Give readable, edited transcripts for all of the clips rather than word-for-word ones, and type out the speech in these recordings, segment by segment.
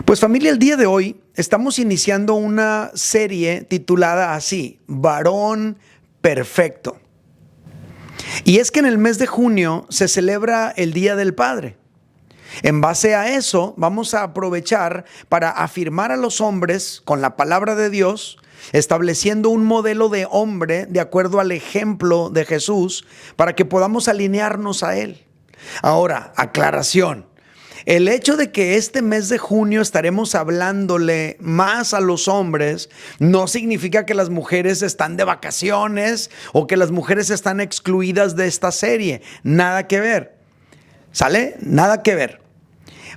Pues familia, el día de hoy estamos iniciando una serie titulada así, Varón Perfecto. Y es que en el mes de junio se celebra el Día del Padre. En base a eso, vamos a aprovechar para afirmar a los hombres con la palabra de Dios, estableciendo un modelo de hombre de acuerdo al ejemplo de Jesús, para que podamos alinearnos a Él. Ahora, aclaración. El hecho de que este mes de junio estaremos hablándole más a los hombres no significa que las mujeres están de vacaciones o que las mujeres están excluidas de esta serie. Nada que ver. ¿Sale? Nada que ver.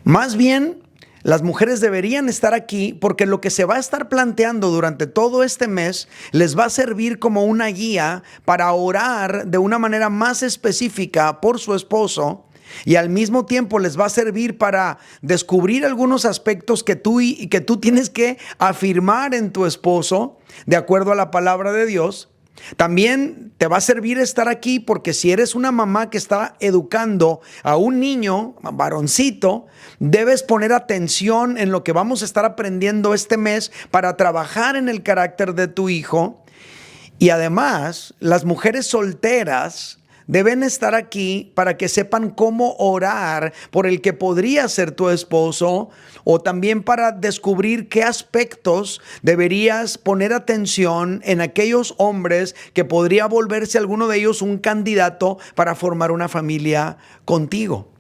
Más bien, las mujeres deberían estar aquí porque lo que se va a estar planteando durante todo este mes les va a servir como una guía para orar de una manera más específica por su esposo. Y al mismo tiempo les va a servir para descubrir algunos aspectos que tú tienes que afirmar en tu esposo de acuerdo a la palabra de Dios. También te va a servir estar aquí porque si eres una mamá que está educando a un niño, varoncito, debes poner atención en lo que vamos a estar aprendiendo este mes para trabajar en el carácter de tu hijo. Y además, las mujeres solteras deben estar aquí para que sepan cómo orar por el que podría ser tu esposo, o también para descubrir qué aspectos deberías poner atención en aquellos hombres que podría volverse alguno de ellos un candidato para formar una familia contigo.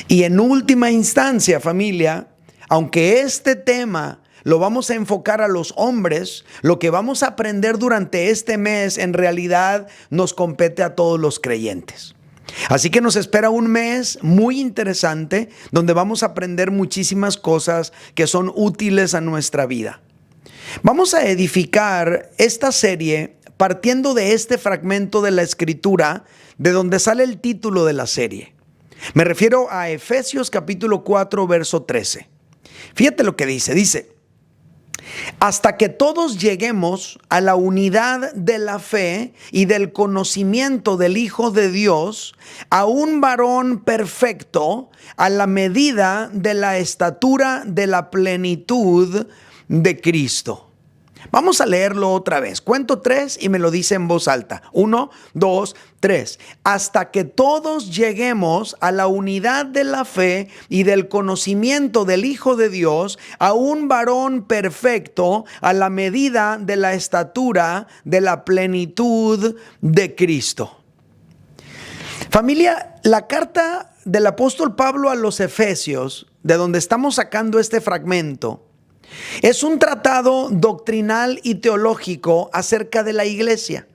Y en última instancia, familia, aunque este tema lo vamos a enfocar a los hombres, lo que vamos a aprender durante este mes en realidad nos compete a todos los creyentes. Así que nos espera un mes muy interesante donde vamos a aprender muchísimas cosas que son útiles a nuestra vida. Vamos a edificar esta serie partiendo de este fragmento de la Escritura de donde sale el título de la serie. Me refiero a Efesios capítulo 4, verso 13. Fíjate lo que dice. Hasta que todos lleguemos a la unidad de la fe y del conocimiento del Hijo de Dios, a un varón perfecto, a la medida de la estatura de la plenitud de Cristo. Vamos a leerlo otra vez. Cuento 3 y me lo dice en voz alta. 1, 2, 3. Hasta que todos lleguemos a la unidad de la fe y del conocimiento del Hijo de Dios, a un varón perfecto, a la medida de la estatura de la plenitud de Cristo. Familia, la carta del apóstol Pablo a los Efesios, de donde estamos sacando este fragmento, es un tratado doctrinal y teológico acerca de la iglesia.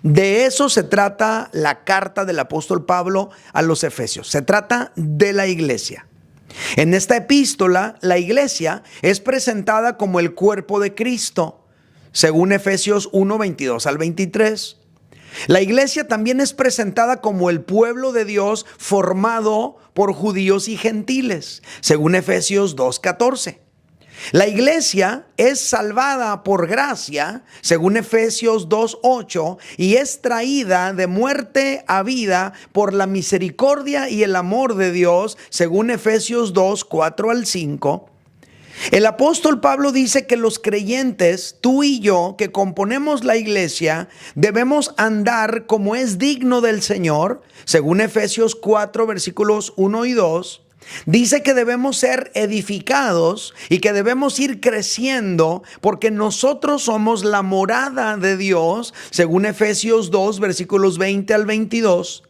De eso se trata la carta del apóstol Pablo a los Efesios. Se trata de la iglesia. En esta epístola, la iglesia es presentada como el cuerpo de Cristo, según Efesios 1, 22 al 23. La iglesia también es presentada como el pueblo de Dios formado por judíos y gentiles, según Efesios 2, 14. La iglesia es salvada por gracia, según Efesios 2:8, y es traída de muerte a vida por la misericordia y el amor de Dios, según Efesios 2:4 al 5. El apóstol Pablo dice que los creyentes, tú y yo, que componemos la iglesia, debemos andar como es digno del Señor, según Efesios 4, versículos 1 y 2. Dice que debemos ser edificados y que debemos ir creciendo porque nosotros somos la morada de Dios, según Efesios 2, versículos 20 al 22.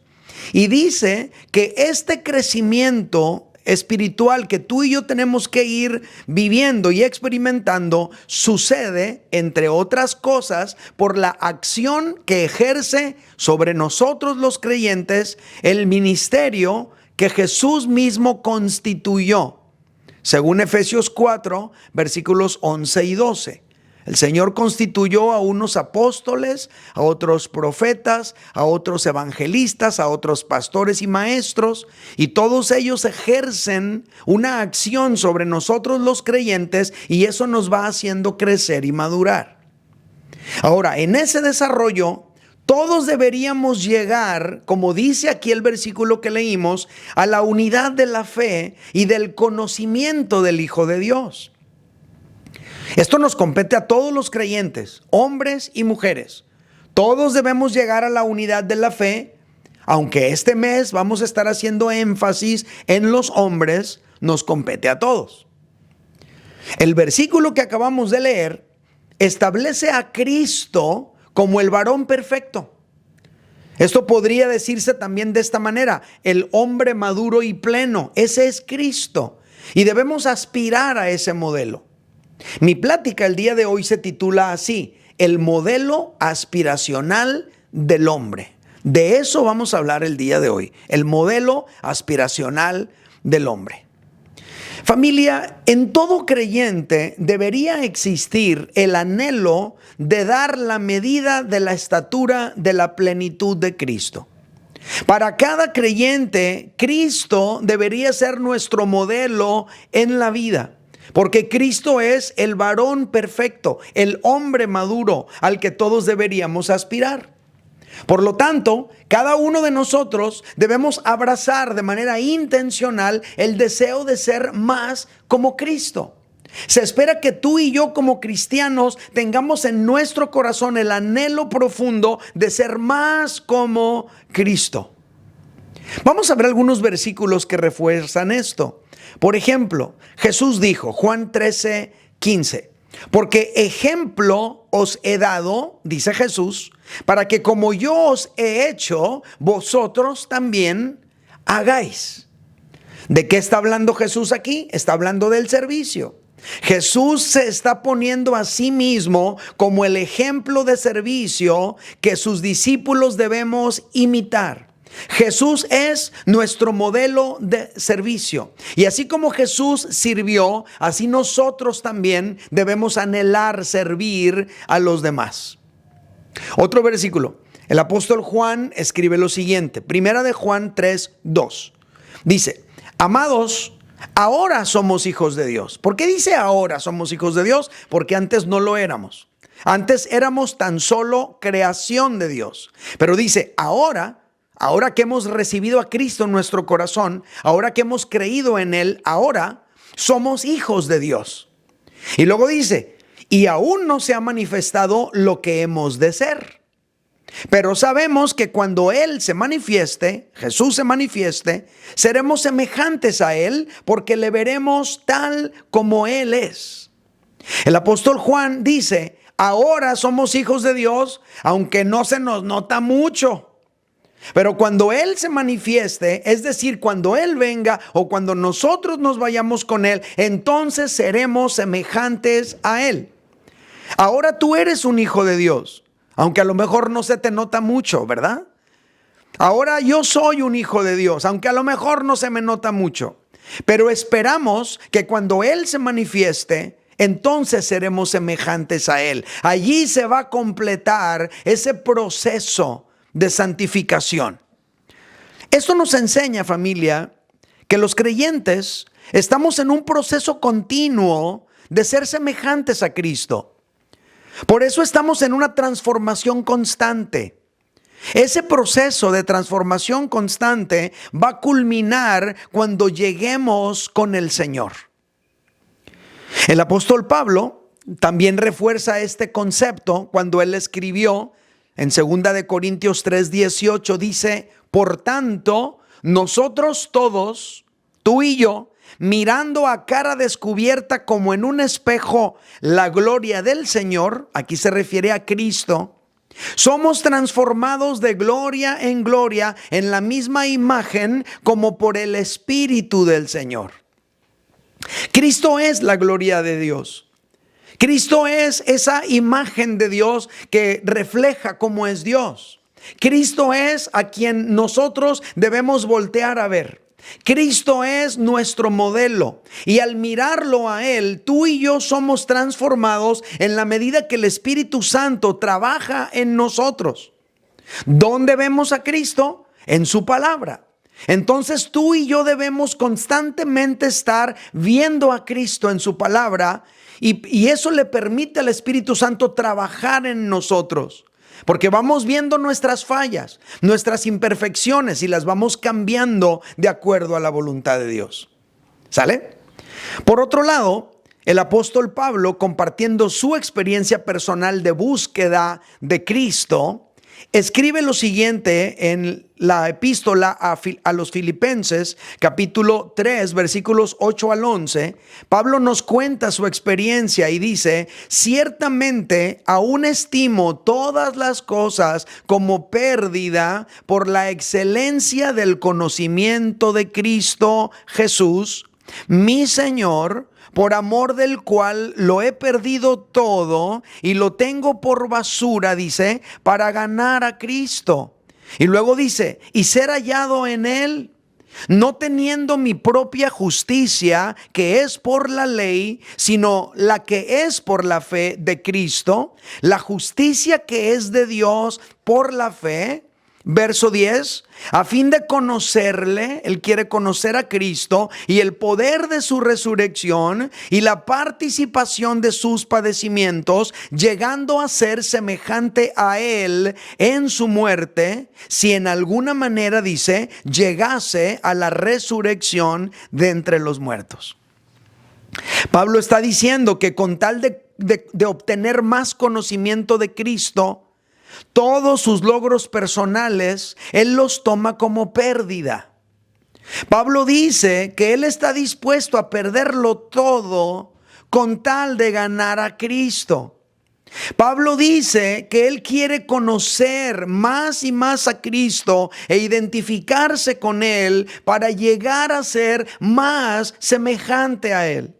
Y dice que este crecimiento espiritual que tú y yo tenemos que ir viviendo y experimentando sucede, entre otras cosas, por la acción que ejerce sobre nosotros los creyentes el ministerio que Jesús mismo constituyó, según Efesios 4, versículos 11 y 12. El Señor constituyó a unos apóstoles, a otros profetas, a otros evangelistas, a otros pastores y maestros, y todos ellos ejercen una acción sobre nosotros los creyentes, y eso nos va haciendo crecer y madurar. Ahora, en ese desarrollo, Todos deberíamos llegar, como dice aquí el versículo que leímos, a la unidad de la fe y del conocimiento del Hijo de Dios. Esto nos compete a todos los creyentes, hombres y mujeres. Todos debemos llegar a la unidad de la fe, aunque este mes vamos a estar haciendo énfasis en los hombres, nos compete a todos. El versículo que acabamos de leer establece a Cristo como el varón perfecto. Esto podría decirse también de esta manera: el hombre maduro y pleno, ese es Cristo, y debemos aspirar a ese modelo. Mi plática el día de hoy se titula así: el modelo aspiracional del hombre. De eso vamos a hablar el día de hoy, el modelo aspiracional del hombre. Familia, en todo creyente debería existir el anhelo de dar la medida de la estatura de la plenitud de Cristo. Para cada creyente, Cristo debería ser nuestro modelo en la vida, porque Cristo es el varón perfecto, el hombre maduro al que todos deberíamos aspirar. Por lo tanto, cada uno de nosotros debemos abrazar de manera intencional el deseo de ser más como Cristo. Se espera que tú y yo como cristianos tengamos en nuestro corazón el anhelo profundo de ser más como Cristo. Vamos a ver algunos versículos que refuerzan esto. Por ejemplo, Jesús dijo, Juan 13:15, porque ejemplo os he dado, dice Jesús, para que como yo os he hecho, vosotros también hagáis. ¿De qué está hablando Jesús aquí? Está hablando del servicio. Jesús se está poniendo a sí mismo como el ejemplo de servicio que sus discípulos debemos imitar. Jesús es nuestro modelo de servicio. Y así como Jesús sirvió, así nosotros también debemos anhelar servir a los demás. Otro versículo. El apóstol Juan escribe lo siguiente. Primera de Juan 3:2. Dice, amados, ahora somos hijos de Dios. ¿Por qué dice ahora somos hijos de Dios? Porque antes no lo éramos. Antes éramos tan solo creación de Dios. Pero dice, ahora que hemos recibido a Cristo en nuestro corazón, ahora que hemos creído en Él, ahora somos hijos de Dios. Y luego dice, y aún no se ha manifestado lo que hemos de ser. Pero sabemos que cuando Él se manifieste, Jesús se manifieste, seremos semejantes a Él porque le veremos tal como Él es. El apóstol Juan dice, ahora somos hijos de Dios, aunque no se nos nota mucho. Pero cuando Él se manifieste, es decir, cuando Él venga o cuando nosotros nos vayamos con Él, entonces seremos semejantes a Él. Ahora tú eres un hijo de Dios, aunque a lo mejor no se te nota mucho, ¿verdad? Ahora yo soy un hijo de Dios, aunque a lo mejor no se me nota mucho. Pero esperamos que cuando Él se manifieste, entonces seremos semejantes a Él. Allí se va a completar ese proceso de santificación. Esto nos enseña, familia, que los creyentes estamos en un proceso continuo de ser semejantes a Cristo. Por eso estamos en una transformación constante. Ese proceso de transformación constante va a culminar cuando lleguemos con el Señor. El apóstol Pablo también refuerza este concepto cuando él escribió en 2 de Corintios 3:18, dice, por tanto, nosotros todos, tú y yo, mirando a cara descubierta como en un espejo la gloria del Señor, aquí se refiere a Cristo, somos transformados de gloria en gloria en la misma imagen como por el Espíritu del Señor. Cristo es la gloria de Dios. Cristo es esa imagen de Dios que refleja cómo es Dios. Cristo es a quien nosotros debemos voltear a ver. Cristo es nuestro modelo y al mirarlo a Él, tú y yo somos transformados en la medida que el Espíritu Santo trabaja en nosotros. ¿Dónde vemos a Cristo? En su palabra. Entonces tú y yo debemos constantemente estar viendo a Cristo en su palabra y eso le permite al Espíritu Santo trabajar en nosotros. Porque vamos viendo nuestras fallas, nuestras imperfecciones y las vamos cambiando de acuerdo a la voluntad de Dios. ¿Sale? Por otro lado, el apóstol Pablo, compartiendo su experiencia personal de búsqueda de Cristo, escribe lo siguiente en la epístola a los Filipenses, capítulo 3, versículos 8 al 11. Pablo nos cuenta su experiencia y dice: ciertamente aún estimo todas las cosas como pérdida por la excelencia del conocimiento de Cristo Jesús, mi Señor, por amor del cual lo he perdido todo y lo tengo por basura, dice, para ganar a Cristo. Y luego dice, y ser hallado en Él, no teniendo mi propia justicia, que es por la ley, sino la que es por la fe de Cristo, la justicia que es de Dios por la fe. Verso 10, a fin de conocerle, él quiere conocer a Cristo y el poder de su resurrección y la participación de sus padecimientos, llegando a ser semejante a él en su muerte, si en alguna manera, dice, llegase a la resurrección de entre los muertos. Pablo está diciendo que con tal de obtener más conocimiento de Cristo, todos sus logros personales, él los toma como pérdida. Pablo dice que él está dispuesto a perderlo todo con tal de ganar a Cristo. Pablo dice que él quiere conocer más y más a Cristo e identificarse con él para llegar a ser más semejante a él.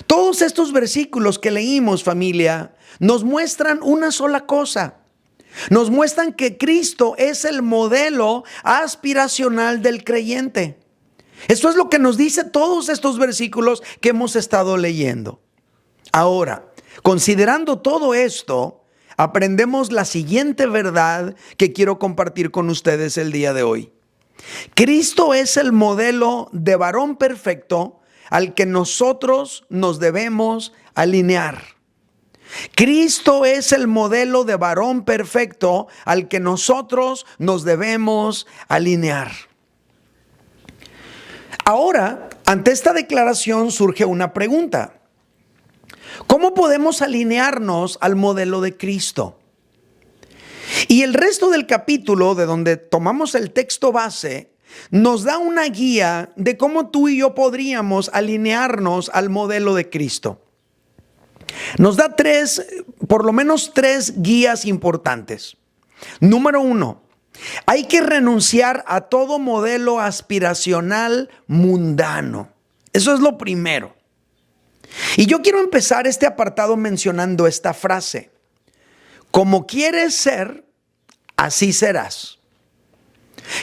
Todos estos versículos que leímos, familia, nos muestran una sola cosa. Nos muestran que Cristo es el modelo aspiracional del creyente. Esto es lo que nos dice todos estos versículos que hemos estado leyendo. Ahora, considerando todo esto, aprendemos la siguiente verdad que quiero compartir con ustedes el día de hoy. Cristo es el modelo de varón perfecto al que nosotros nos debemos alinear. Cristo es el modelo de varón perfecto al que nosotros nos debemos alinear. Ahora, ante esta declaración surge una pregunta. ¿Cómo podemos alinearnos al modelo de Cristo? Y el resto del capítulo, de donde tomamos el texto base, nos da una guía de cómo tú y yo podríamos alinearnos al modelo de Cristo. Nos da por lo menos tres guías importantes. Número 1, hay que renunciar a todo modelo aspiracional mundano. Eso es lo primero. Y yo quiero empezar este apartado mencionando esta frase: como quieres ser, así serás.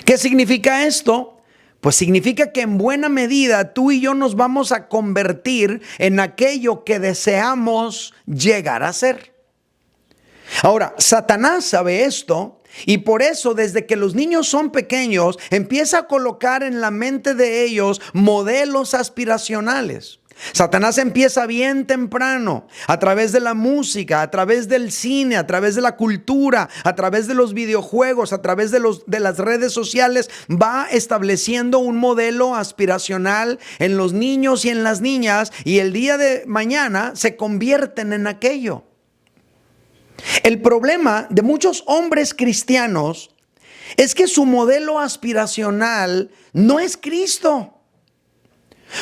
¿Qué significa esto? Pues significa que en buena medida tú y yo nos vamos a convertir en aquello que deseamos llegar a ser. Ahora, Satanás sabe esto y por eso desde que los niños son pequeños empieza a colocar en la mente de ellos modelos aspiracionales. Satanás empieza bien temprano, a través de la música, a través del cine, a través de la cultura, a través de los videojuegos, a través de las redes sociales, va estableciendo un modelo aspiracional en los niños y en las niñas, y el día de mañana se convierten en aquello. El problema de muchos hombres cristianos es que su modelo aspiracional no es Cristo.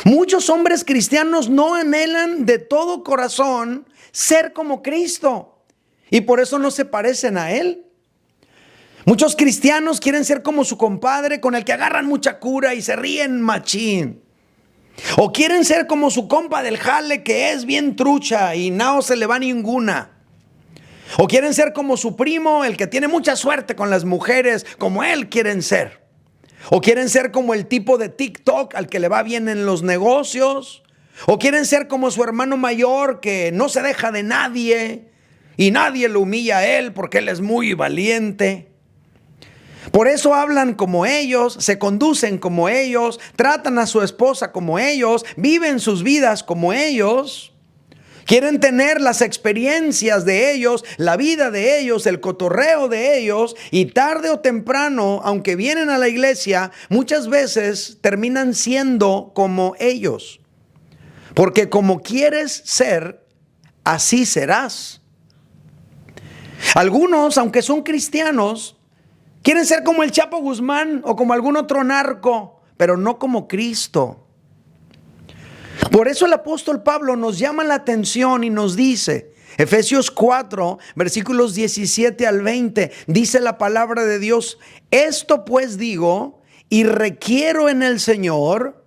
Muchos hombres cristianos no anhelan de todo corazón ser como Cristo y por eso no se parecen a Él. Muchos cristianos quieren ser como su compadre con el que agarran mucha cura y se ríen machín. O quieren ser como su compa del jale que es bien trucha y no se le va ninguna. O quieren ser como su primo, el que tiene mucha suerte con las mujeres, como él quieren ser. O quieren ser como el tipo de TikTok al que le va bien en los negocios. O quieren ser como su hermano mayor que no se deja de nadie y nadie lo humilla a él porque él es muy valiente. Por eso hablan como ellos, se conducen como ellos, tratan a su esposa como ellos, viven sus vidas como ellos. Quieren tener las experiencias de ellos, la vida de ellos, el cotorreo de ellos, y tarde o temprano, aunque vienen a la iglesia, muchas veces terminan siendo como ellos. Porque como quieres ser, así serás. Algunos, aunque son cristianos, quieren ser como el Chapo Guzmán o como algún otro narco, pero no como Cristo. Por eso el apóstol Pablo nos llama la atención y nos dice, Efesios 4, versículos 17 al 20, dice la palabra de Dios: esto pues digo y requiero en el Señor,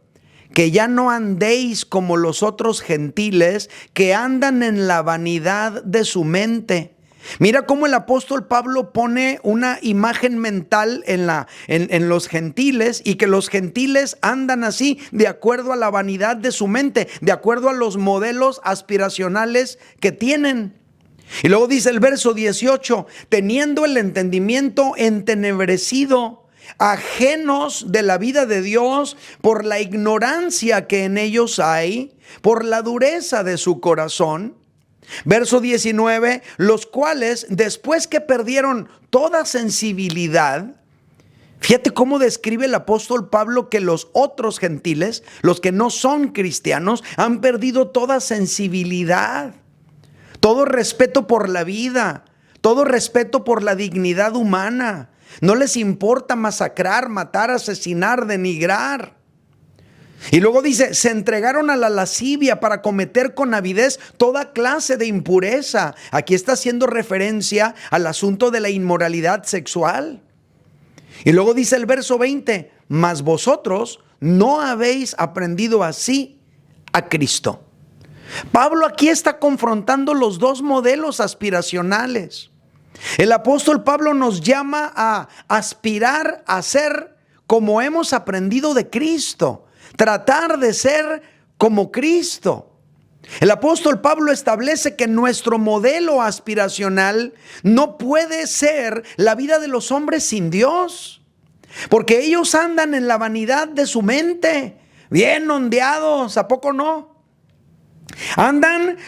que ya no andéis como los otros gentiles que andan en la vanidad de su mente. Mira cómo el apóstol Pablo pone una imagen mental en los gentiles, y que los gentiles andan así de acuerdo a la vanidad de su mente, de acuerdo a los modelos aspiracionales que tienen. Y luego dice el verso 18, teniendo el entendimiento entenebrecido, ajenos de la vida de Dios por la ignorancia que en ellos hay, por la dureza de su corazón. Verso 19, los cuales después que perdieron toda sensibilidad, fíjate cómo describe el apóstol Pablo que los otros gentiles, los que no son cristianos, han perdido toda sensibilidad, todo respeto por la vida, todo respeto por la dignidad humana. No les importa masacrar, matar, asesinar, denigrar. Y luego dice, se entregaron a la lascivia para cometer con avidez toda clase de impureza. Aquí está haciendo referencia al asunto de la inmoralidad sexual. Y luego dice el verso 20, mas vosotros no habéis aprendido así a Cristo. Pablo aquí está confrontando los dos modelos aspiracionales. El apóstol Pablo nos llama a aspirar a ser como hemos aprendido de Cristo. Tratar de ser como Cristo. El apóstol Pablo establece que nuestro modelo aspiracional no puede ser la vida de los hombres sin Dios, porque ellos andan en la vanidad de su mente, bien ondeados, ¿a poco no? Andan,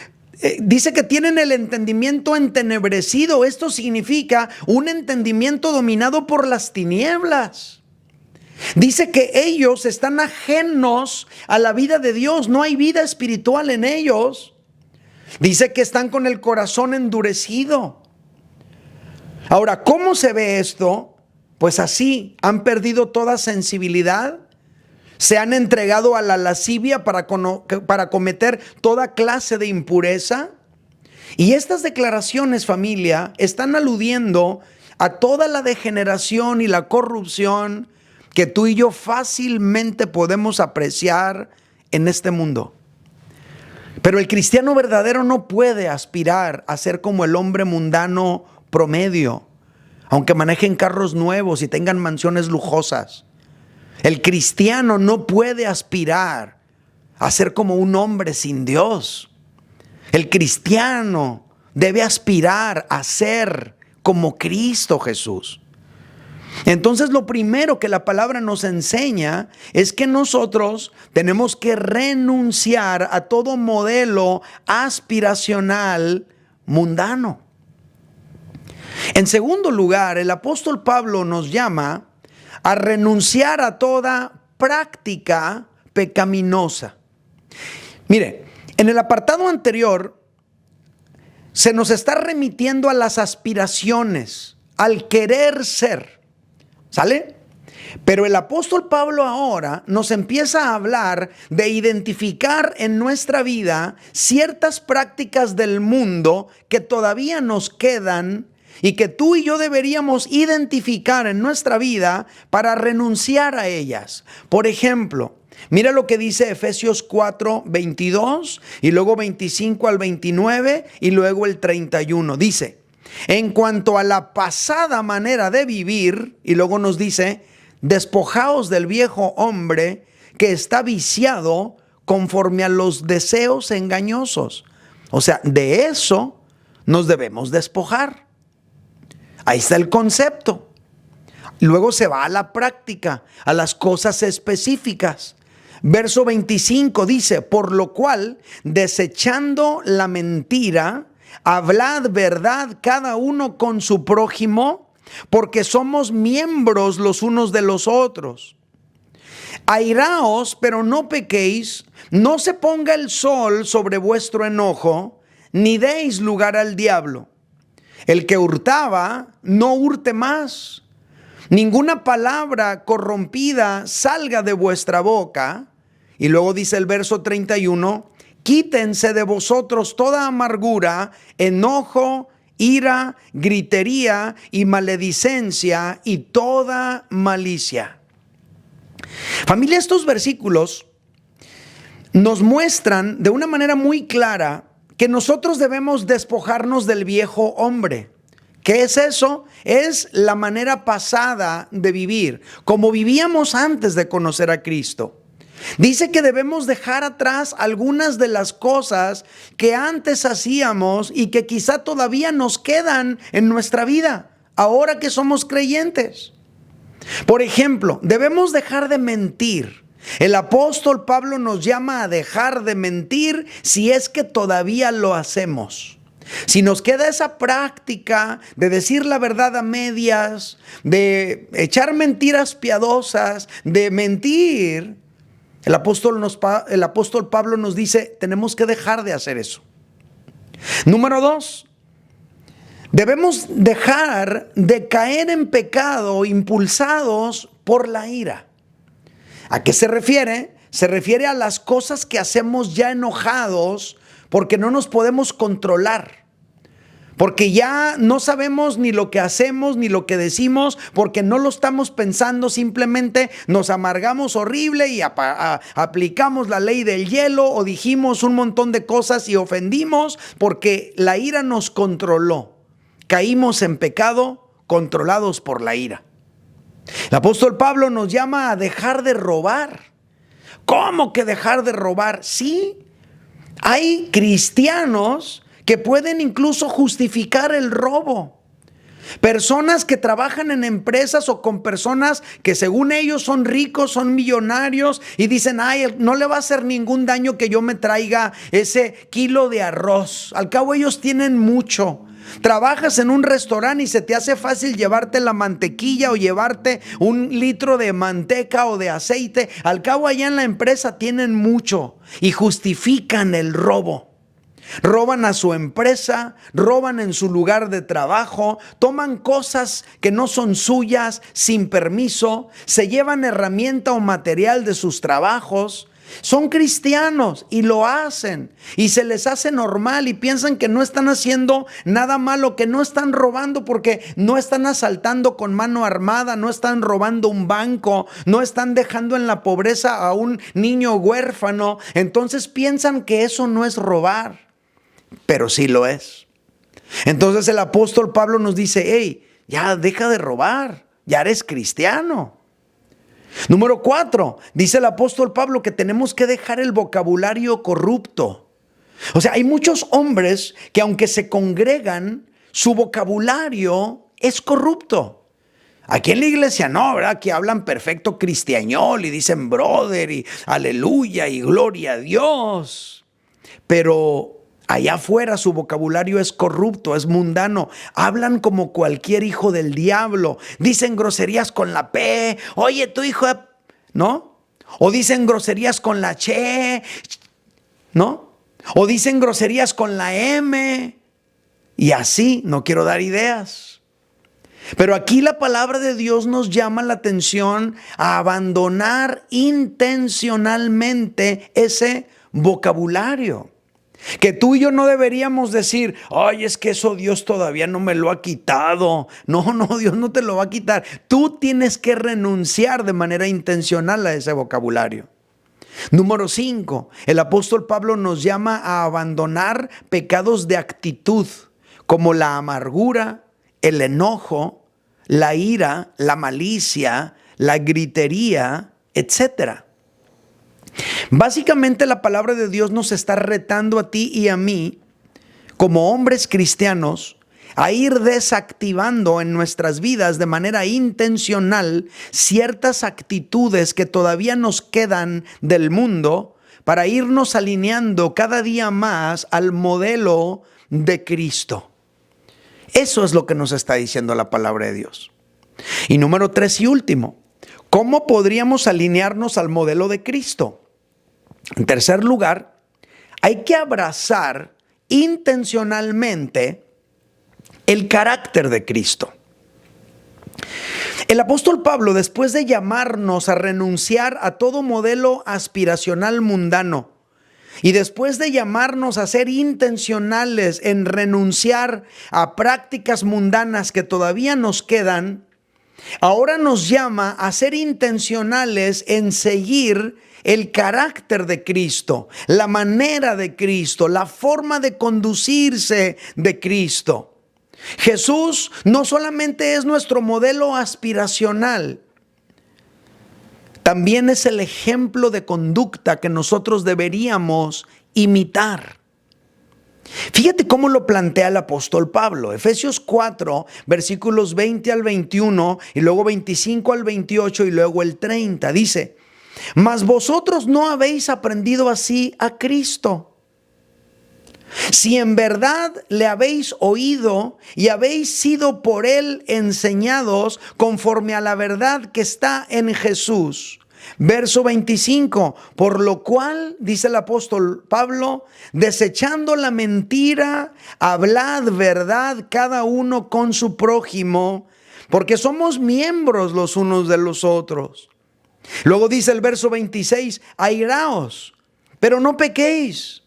dice que tienen el entendimiento entenebrecido. Esto significa un entendimiento dominado por las tinieblas. Dice que ellos están ajenos a la vida de Dios, no hay vida espiritual en ellos. Dice que están con el corazón endurecido. Ahora, ¿cómo se ve esto? Pues así, han perdido toda sensibilidad, se han entregado a la lascivia para cometer toda clase de impureza. Y estas declaraciones, familia, están aludiendo a toda la degeneración y la corrupción que tú y yo fácilmente podemos apreciar en este mundo. Pero el cristiano verdadero no puede aspirar a ser como el hombre mundano promedio, aunque manejen carros nuevos y tengan mansiones lujosas. El cristiano no puede aspirar a ser como un hombre sin Dios. El cristiano debe aspirar a ser como Cristo Jesús. Entonces, lo primero que la palabra nos enseña es que nosotros tenemos que renunciar a todo modelo aspiracional mundano. En segundo lugar, el apóstol Pablo nos llama a renunciar a toda práctica pecaminosa. Mire, en el apartado anterior se nos está remitiendo a las aspiraciones, al querer ser. ¿Sale? Pero el apóstol Pablo ahora nos empieza a hablar de identificar en nuestra vida ciertas prácticas del mundo que todavía nos quedan y que tú y yo deberíamos identificar en nuestra vida para renunciar a ellas. Por ejemplo, mira lo que dice Efesios 4, 22 y luego 25 al 29 y luego el 31. Dice: en cuanto a la pasada manera de vivir, y luego nos dice, despojaos del viejo hombre que está viciado conforme a los deseos engañosos. O sea, de eso nos debemos despojar. Ahí está el concepto. Luego se va a la práctica, a las cosas específicas. Verso 25 dice, por lo cual, desechando la mentira, hablad verdad cada uno con su prójimo, porque somos miembros los unos de los otros. Airaos, pero no pequéis, no se ponga el sol sobre vuestro enojo, ni deis lugar al diablo. El que hurtaba, no hurte más. Ninguna palabra corrompida salga de vuestra boca. Y luego dice el verso 31, quítense de vosotros toda amargura, enojo, ira, gritería y maledicencia y toda malicia. Familia, estos versículos nos muestran de una manera muy clara que nosotros debemos despojarnos del viejo hombre. ¿Qué es eso? Es la manera pasada de vivir, como vivíamos antes de conocer a Cristo. Dice que debemos dejar atrás algunas de las cosas que antes hacíamos y que quizá todavía nos quedan en nuestra vida, ahora que somos creyentes. Por ejemplo, debemos dejar de mentir. El apóstol Pablo nos llama a dejar de mentir si es que todavía lo hacemos. Si nos queda esa práctica de decir la verdad a medias, de echar mentiras piadosas, de mentir, el apóstol Pablo nos dice, tenemos que dejar de hacer eso. Número 2, debemos dejar de caer en pecado impulsados por la ira. ¿A qué se refiere? Se refiere a las cosas que hacemos ya enojados porque no nos podemos controlar. Porque ya no sabemos ni lo que hacemos ni lo que decimos, porque no lo estamos pensando, simplemente nos amargamos horrible y aplicamos la ley del hielo o dijimos un montón de cosas y ofendimos porque la ira nos controló. Caímos en pecado controlados por la ira. El apóstol Pablo nos llama a dejar de robar. ¿Cómo que dejar de robar? Sí, hay cristianos que pueden incluso justificar el robo. Personas que trabajan en empresas o con personas que según ellos son ricos, son millonarios y dicen, ay, no le va a hacer ningún daño que yo me traiga ese kilo de arroz. Al cabo ellos tienen mucho. Trabajas en un restaurante y se te hace fácil llevarte la mantequilla o llevarte un litro de manteca o de aceite. Al cabo allá en la empresa tienen mucho y justifican el robo. Roban a su empresa, roban en su lugar de trabajo, toman cosas que no son suyas sin permiso, se llevan herramienta o material de sus trabajos. Son cristianos y lo hacen y se les hace normal y piensan que no están haciendo nada malo, que no están robando porque no están asaltando con mano armada, no están robando un banco, no están dejando en la pobreza a un niño huérfano. Entonces piensan que eso no es robar, pero sí lo es. Entonces el apóstol Pablo nos dice, hey, ya deja de robar, ya eres cristiano. Número 4, dice el apóstol Pablo que tenemos que dejar el vocabulario corrupto. O sea, hay muchos hombres que aunque se congregan, su vocabulario es corrupto. Aquí en la iglesia no, ¿verdad? Que hablan perfecto cristiañol y dicen brother y aleluya y gloria a Dios. Pero allá afuera su vocabulario es corrupto, es mundano. Hablan como cualquier hijo del diablo. Dicen groserías con la P. Oye, tu hijo, ¿no? O dicen groserías con la che, ¿no? O dicen groserías con la M. Y así, no quiero dar ideas. Pero aquí la palabra de Dios nos llama la atención a abandonar intencionalmente ese vocabulario. Que tú y yo no deberíamos decir, ay, es que eso Dios todavía no me lo ha quitado. No, Dios no te lo va a quitar. Tú tienes que renunciar de manera intencional a ese vocabulario. Número 5, el apóstol Pablo nos llama a abandonar pecados de actitud, como la amargura, el enojo, la ira, la malicia, la gritería, etcétera. Básicamente la palabra de Dios nos está retando a ti y a mí, como hombres cristianos, a ir desactivando en nuestras vidas de manera intencional ciertas actitudes que todavía nos quedan del mundo para irnos alineando cada día más al modelo de Cristo. Eso es lo que nos está diciendo la palabra de Dios. Y número 3 y último, ¿cómo podríamos alinearnos al modelo de Cristo? En tercer lugar, hay que abrazar intencionalmente el carácter de Cristo. El apóstol Pablo, después de llamarnos a renunciar a todo modelo aspiracional mundano y después de llamarnos a ser intencionales en renunciar a prácticas mundanas que todavía nos quedan, ahora nos llama a ser intencionales en seguir el carácter de Cristo, la manera de Cristo, la forma de conducirse de Cristo. Jesús no solamente es nuestro modelo aspiracional, también es el ejemplo de conducta que nosotros deberíamos imitar. Fíjate cómo lo plantea el apóstol Pablo. Efesios 4, versículos 20 al 21 y luego 25 al 28 y luego el 30. Dice: mas vosotros no habéis aprendido así a Cristo. Si en verdad le habéis oído y habéis sido por él enseñados conforme a la verdad que está en Jesús. Verso 25, por lo cual, dice el apóstol Pablo, desechando la mentira, hablad verdad cada uno con su prójimo, porque somos miembros los unos de los otros. Luego dice el verso 26, airaos, pero no pequéis.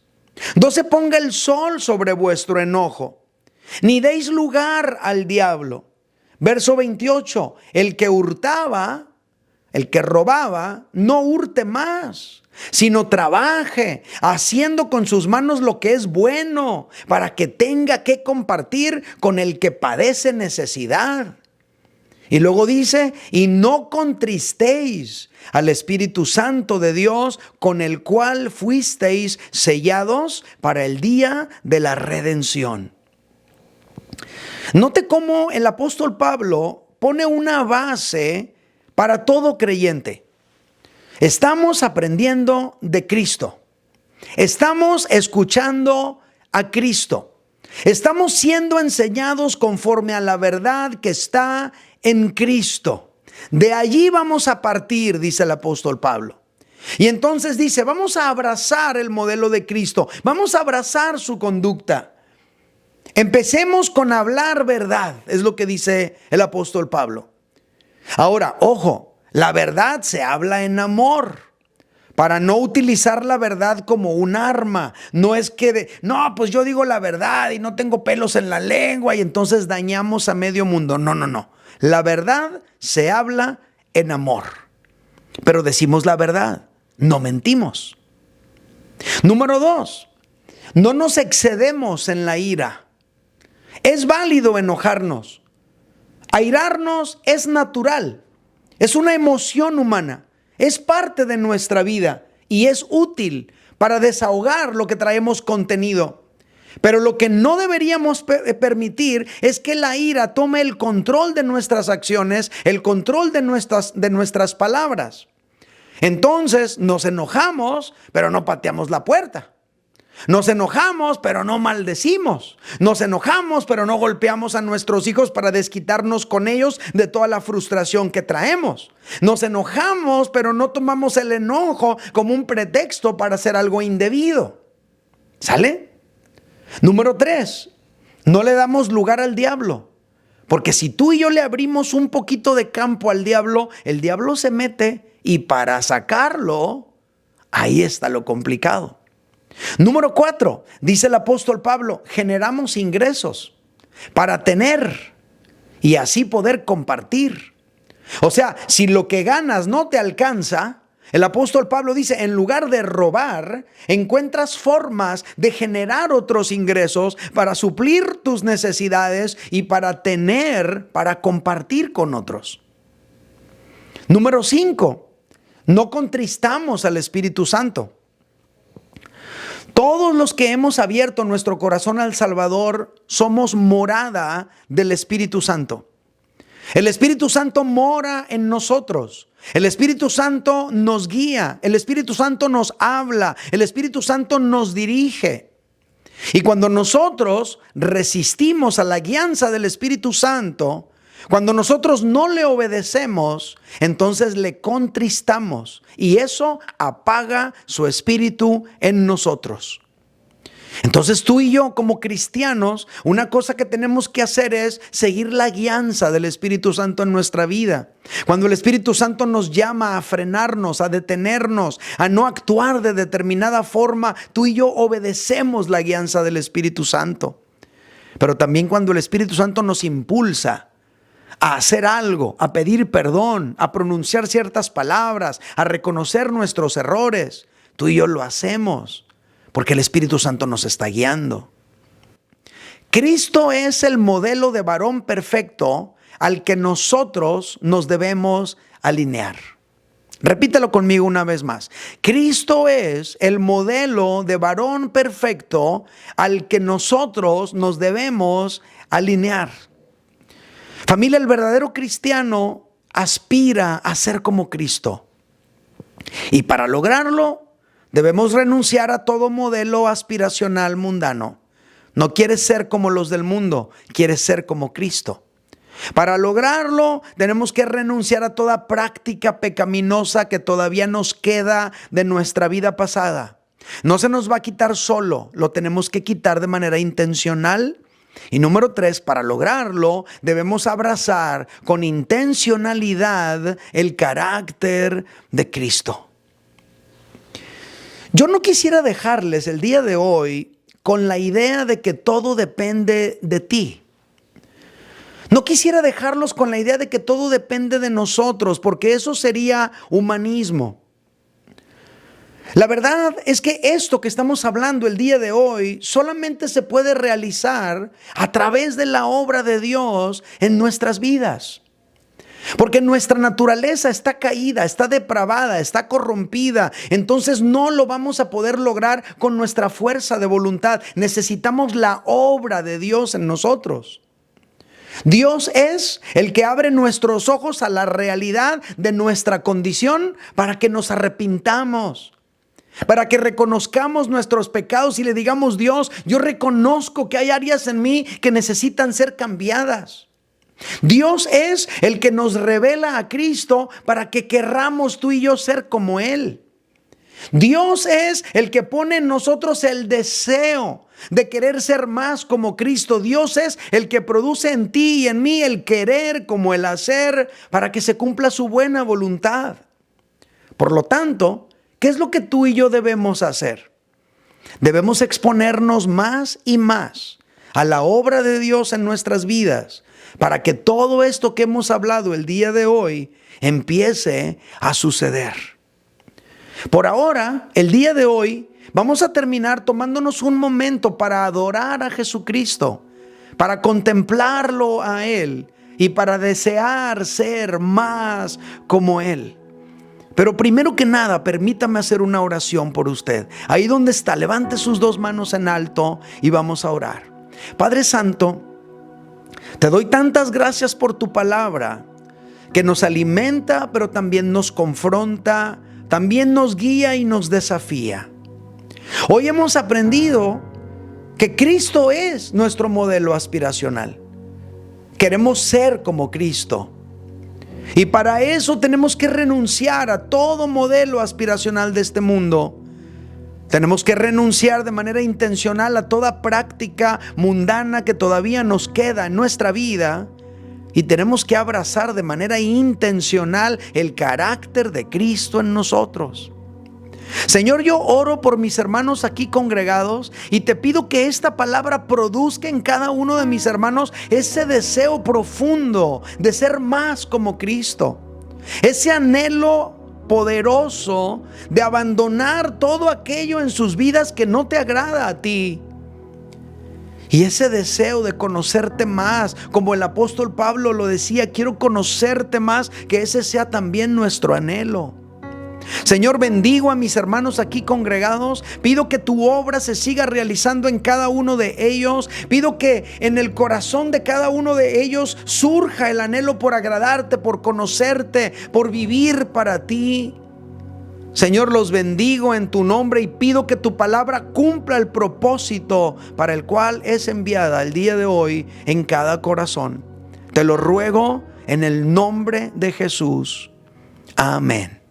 No se ponga el sol sobre vuestro enojo, ni deis lugar al diablo. Verso 28, el que hurtaba, el que robaba, no hurte más, sino trabaje, haciendo con sus manos lo que es bueno, para que tenga que compartir con el que padece necesidad. Y luego dice, y no contristéis al Espíritu Santo de Dios, con el cual fuisteis sellados para el día de la redención. Note cómo el apóstol Pablo pone una base para todo creyente. Estamos aprendiendo de Cristo. Estamos escuchando a Cristo. Estamos siendo enseñados conforme a la verdad que está en Cristo. De allí vamos a partir, dice el apóstol Pablo. Y entonces dice, vamos a abrazar el modelo de Cristo. Vamos a abrazar su conducta. Empecemos con hablar verdad, es lo que dice el apóstol Pablo. Ahora, ojo, la verdad se habla en amor. Para no utilizar la verdad como un arma. No es que no, pues yo digo la verdad y no tengo pelos en la lengua y entonces dañamos a medio mundo. No. La verdad se habla en amor. Pero decimos la verdad, no mentimos. Número 2, no nos excedemos en la ira. Es válido enojarnos. Airarnos es natural. Es una emoción humana. Es parte de nuestra vida y es útil para desahogar lo que traemos contenido. Pero lo que no deberíamos permitir es que la ira tome el control de nuestras acciones, el control de nuestras palabras. Entonces nos enojamos, pero no pateamos la puerta. Nos enojamos, pero no maldecimos. Nos enojamos, pero no golpeamos a nuestros hijos para desquitarnos con ellos de toda la frustración que traemos. Nos enojamos, pero no tomamos el enojo como un pretexto para hacer algo indebido. ¿Sale? Número 3, no le damos lugar al diablo. Porque si tú y yo le abrimos un poquito de campo al diablo, el diablo se mete y para sacarlo, ahí está lo complicado. Número 4, dice el apóstol Pablo, generamos ingresos para tener y así poder compartir. O sea, si lo que ganas no te alcanza, el apóstol Pablo dice, en lugar de robar, encuentras formas de generar otros ingresos para suplir tus necesidades y para tener, para compartir con otros. Número 5, no contristamos al Espíritu Santo. Todos los que hemos abierto nuestro corazón al Salvador somos morada del Espíritu Santo. El Espíritu Santo mora en nosotros. El Espíritu Santo nos guía. El Espíritu Santo nos habla. El Espíritu Santo nos dirige. Y cuando nosotros resistimos a la guianza del Espíritu Santo, cuando nosotros no le obedecemos, entonces le contristamos. Y eso apaga su espíritu en nosotros. Entonces tú y yo como cristianos, una cosa que tenemos que hacer es seguir la guianza del Espíritu Santo en nuestra vida. Cuando el Espíritu Santo nos llama a frenarnos, a detenernos, a no actuar de determinada forma, tú y yo obedecemos la guianza del Espíritu Santo. Pero también cuando el Espíritu Santo nos impulsa a hacer algo, a pedir perdón, a pronunciar ciertas palabras, a reconocer nuestros errores, tú y yo lo hacemos. Porque el Espíritu Santo nos está guiando. Cristo es el modelo de varón perfecto al que nosotros nos debemos alinear. Repítelo conmigo una vez más. Cristo es el modelo de varón perfecto al que nosotros nos debemos alinear. Familia, el verdadero cristiano aspira a ser como Cristo. Y para lograrlo, debemos renunciar a todo modelo aspiracional mundano. No quieres ser como los del mundo, quieres ser como Cristo. Para lograrlo, tenemos que renunciar a toda práctica pecaminosa que todavía nos queda de nuestra vida pasada. No se nos va a quitar solo, lo tenemos que quitar de manera intencional. Y número 3, para lograrlo, debemos abrazar con intencionalidad el carácter de Cristo. Yo no quisiera dejarles el día de hoy con la idea de que todo depende de ti. No quisiera dejarlos con la idea de que todo depende de nosotros, porque eso sería humanismo. La verdad es que esto que estamos hablando el día de hoy solamente se puede realizar a través de la obra de Dios en nuestras vidas. Porque nuestra naturaleza está caída, está depravada, está corrompida. Entonces no lo vamos a poder lograr con nuestra fuerza de voluntad. Necesitamos la obra de Dios en nosotros. Dios es el que abre nuestros ojos a la realidad de nuestra condición para que nos arrepintamos. Para que reconozcamos nuestros pecados y le digamos: Dios, yo reconozco que hay áreas en mí que necesitan ser cambiadas. Dios es el que nos revela a Cristo para que querramos tú y yo ser como Él. Dios es el que pone en nosotros el deseo de querer ser más como Cristo. Dios es el que produce en ti y en mí el querer como el hacer para que se cumpla su buena voluntad. Por lo tanto, ¿qué es lo que tú y yo debemos hacer? Debemos exponernos más y más a la obra de Dios en nuestras vidas, para que todo esto que hemos hablado el día de hoy empiece a suceder. Por ahora, el día de hoy, vamos a terminar tomándonos un momento para adorar a Jesucristo, para contemplarlo a Él y para desear ser más como Él. Pero primero que nada, permítame hacer una oración por usted. Ahí donde está, levante sus 2 manos en alto y vamos a orar. Padre Santo, te doy tantas gracias por tu palabra, que nos alimenta, pero también nos confronta, también nos guía y nos desafía. Hoy hemos aprendido que Cristo es nuestro modelo aspiracional. Queremos ser como Cristo. Y para eso tenemos que renunciar a todo modelo aspiracional de este mundo. Tenemos que renunciar de manera intencional a toda práctica mundana que todavía nos queda en nuestra vida. Y tenemos que abrazar de manera intencional el carácter de Cristo en nosotros. Señor, yo oro por mis hermanos aquí congregados y te pido que esta palabra produzca en cada uno de mis hermanos ese deseo profundo de ser más como Cristo. Ese anhelo poderoso de abandonar todo aquello en sus vidas que no te agrada a ti. Y ese deseo de conocerte más, como el apóstol Pablo lo decía: quiero conocerte más, que ese sea también nuestro anhelo. Señor, bendigo a mis hermanos aquí congregados. Pido que tu obra se siga realizando en cada uno de ellos. Pido que en el corazón de cada uno de ellos surja el anhelo por agradarte, por conocerte, por vivir para ti. Señor, los bendigo en tu nombre y pido que tu palabra cumpla el propósito para el cual es enviada el día de hoy en cada corazón. Te lo ruego en el nombre de Jesús. Amén.